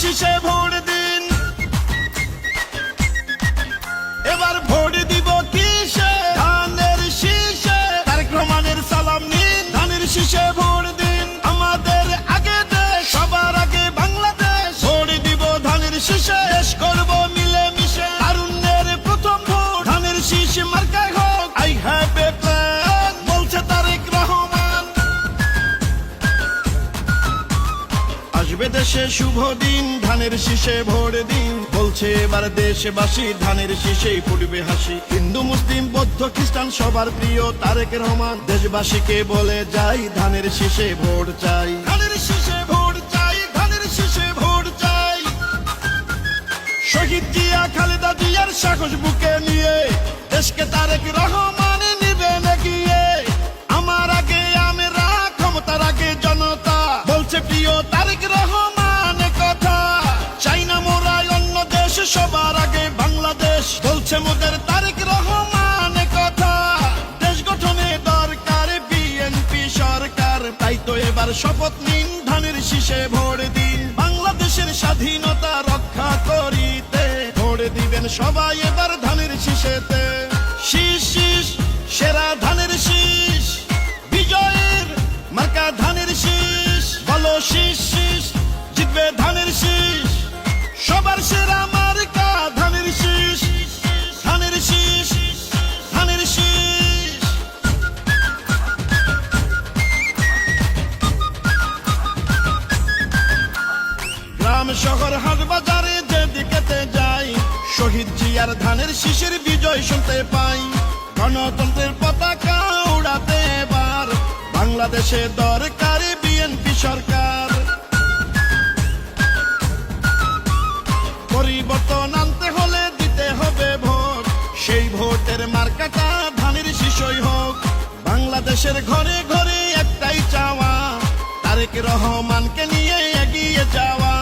শীষে ভোট দিন। এবার ভোট দিব কিসে? ধানের শীষে। তারেক রহমানের সালাম নিন, ধানের শীষে ভোট দিন। আমাদের আগে দেশ, সবার আগে বাংলাদেশ। ভোট দিব ধানের শীষে, দেশ করব মিলে মিশে। তারুণ্যের প্রথম ভোট ধানের শীষ মার্কায় হোক। আই হ্যাভ এ প্ল্যান বলছে তারেক রহমান। আসবে দেশে শুভ দিন, ধানের শীষে ভোট দিন। বলছে এবার দেশবাসী, ধানের শীষেই ফুটবে হাসি। হিন্দু মুসলিম বৌদ্ধ খ্রিস্টান সবার প্রিয় তারেক রহমান। দেশবাসীকে বলে যাই, ধানের শীষে ভোট চাই। ধানের শীষে ভোট চাই, ধানের শীষে ভোট চাই। শহীদ জিয়া খালেদা জিয়ার সাহস বুকে নিয়ে দেশকে তারেক রহমান নিবেন এগিয়ে। আমার আগে আমরা, ক্ষমতার আগে জনতা, বলছে প্রিয় তারেক রহমান কথা। চাই না মোরা অন্য দেশ, সবার আগে বাংলাদেশ, বলছে মোদের তারেক রহমান কথা। দেশ গঠনে দরকার বিএনপি সরকার, তাই তো এবার শপথ নিন, ধানের শীষে ভোট দিন। বাংলাদেশের স্বাধীনতা রক্ষা করিতে ভোট দিবেন সবাই এবার ধানের শীষেতে। শীষ শীষ সেরা ধানের শীষ, বিজয়ের মার্কা ধানের শীষ। বলো শীষ শীষ, জিতবে ধানের শীষ। সবার সেরা মার্কা ধানের শীষ, ধানের শীষ, ধানের শীষ। গ্রাম শহর হাট বাজারে যেদিকেতে যাই, শহীদ জিয়ার ধানের শীষের বিজয় শুনতে পাই। গণতন্ত্রের পতাকা উড়াতে এবার বাংলাদেশে দরকার বিএনপি সরকার। পরিবর্তন আনতে হলে দিতে হবে ভোট, সেই ভোটের মার্কাটা ধানের শীষই হোক। বাংলাদেশের ঘরে ঘরে একটাই চাওয়া, তারেক রহমানকে নিয়ে এগিয়ে যাওয়া।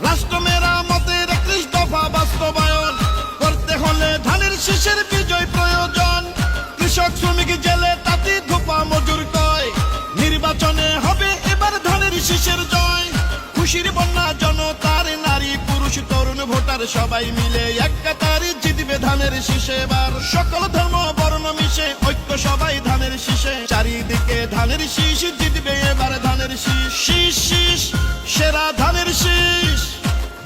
রাষ্ট্র মেরামতের 31 দফা বাস্তবায়ন করতে হলে ধানের শীষের বিজয় প্রয়োজন। কৃষক শ্রমিক জেলে তাঁতি ধোপা মজুর কয়, নির্বাচনে হবে এবার ধানের শীষের জয়। খুশির বন্যা জনতার, নারী পুরুষ তরুণ ভোটার সবাই মিলে এক কাতারে জিতবে ধানের শীষে এবার। সকল ধর্ম বর্ণ মিশে ঐক্য সবাই ধানের শীষে। চারিদিকে ধানের শীষ, জিতবে এবার ধানের শীষ। শীষ শীষ সেরা ধানের শীষ,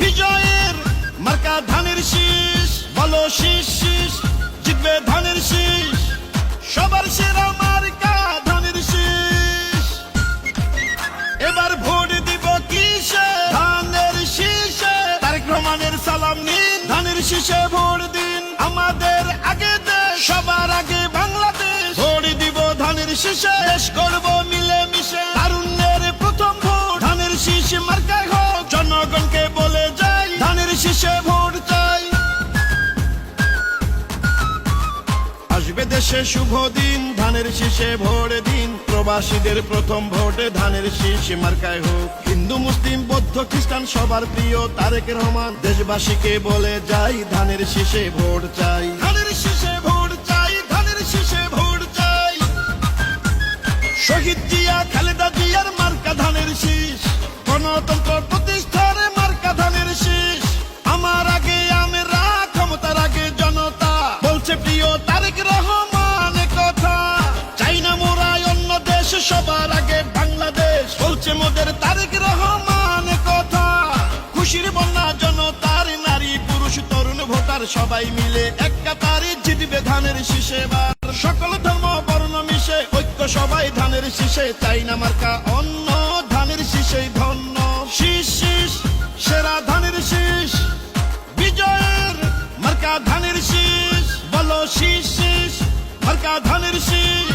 বিজয়ের মার্কা ধানের শীষ। বলো শীষ শীষ, জিতবে ধানের শীষ। সবার সেরা মার্কা ধানের শীষ। এবার ভোট দিব কিসে? ধানের শীষে। তারেক রহমানের সালাম নিন, ধানের শীষে ভোট দিন। আমাদের আগে দেশ, সবার আগে বাংলাদেশ। ভোট দিব ধানের শীষে, দেশ করব মিলে মিশে। তারুণ্যের প্রথম ভোট ধানের শীষ মার্কায় হোক। জনগণকে বলে যাই, ধানের শীষে ভোট চাই। আসবে দেশে শুভ দিন, ধানের শীষে ভোট দিন। প্রবাসীদের প্রথম ভোটে ধানের শীষ মার্কায় হোক। হিন্দু মুসলিম বৌদ্ধ খ্রিস্টান সবার প্রিয় তারেক রহমান। দেশবাসীকে বলে যাই, ধানের শীষে ভোট চাই। ধানের শীষে ভোট চাই, ধানের শীষে ভোট চাই। শহীদ জিয়া খালেদা জিয়ার মার্কা ধানের শীষ। গণতন্ত্র প্রতিষ্ঠার মার্কা ধানের শীষ। আমার আগে আমরা, ক্ষমতার আগে জনতা, বলছে প্রিয় তারেক রহমান কথা। চাই না মোরা অন্য দেশ, সবার আগে বাংলাদেশ, বলছে মোদের তারেক রহমান কথা। খুশির বন্যা জনতার, নারী পুরুষ তরুণ ভোটার সবাই মিলে এক কাতারে জিতবে ধানের শীষে এবার। সকল ধর্ম বর্ণ মিশে ঐক্য সবাই ধানের শীষে। চাই না মার্কা অন্য, ধানের শীষেই ধন্য। শীষ শীষ সেরা ধানের শীষ, বিজয়ের মার্কা ধানের শীষ। বলো শীষ শীষ মার্কা ধানের শীষ।